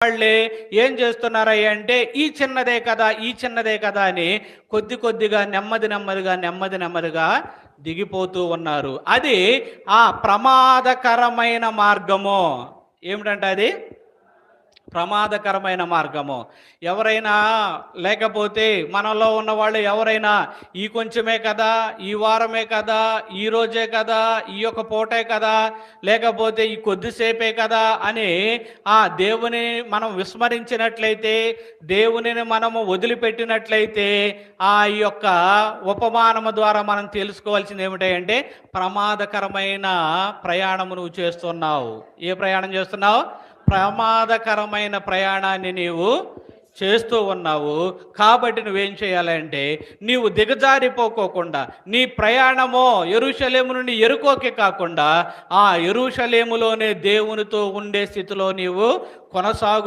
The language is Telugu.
వాళ్ళే ఏం చేస్తున్నారయ్య అంటే ఈ చిన్నదే కదా, ఈ చిన్నదే కదా అని కొద్దిగా నెమ్మదిగా దిగిపోతూ ఉన్నారు. అది ఆ ప్రమాదకరమైన మార్గము. ఏమిటంటే అది ప్రమాదకరమైన మార్గము. ఎవరైనా లేకపోతే మనలో ఉన్నవాళ్ళు ఎవరైనా ఈ కొంచెమే కదా, ఈ వారమే కదా, ఈ రోజే కదా, ఈ యొక్క పూటే కదా, లేకపోతే ఈ కొద్దిసేపే కదా అని ఆ దేవుని మనం విస్మరించినట్లయితే, దేవునిని మనము వదిలిపెట్టినట్లయితే ఆ యొక్క ఉపమానము ద్వారా మనం తెలుసుకోవాల్సింది ఏమిటంటే ప్రమాదకరమైన ప్రయాణము నువ్వు చేస్తున్నావు. ఏ ప్రయాణం చేస్తున్నావు? ప్రమాదకరమైన ప్రయాణాన్ని నీవు చేస్తూ ఉన్నావు. కాబట్టి నువ్వేం చేయాలంటే నీవు దిగజారిపోకోకుండా నీ ప్రయాణము యెరూషలేము నుండి యెరికోకి కాకుండా ఆ యెరూషలేములోనే దేవునితో ఉండే స్థితిలో నీవు కొనసాగు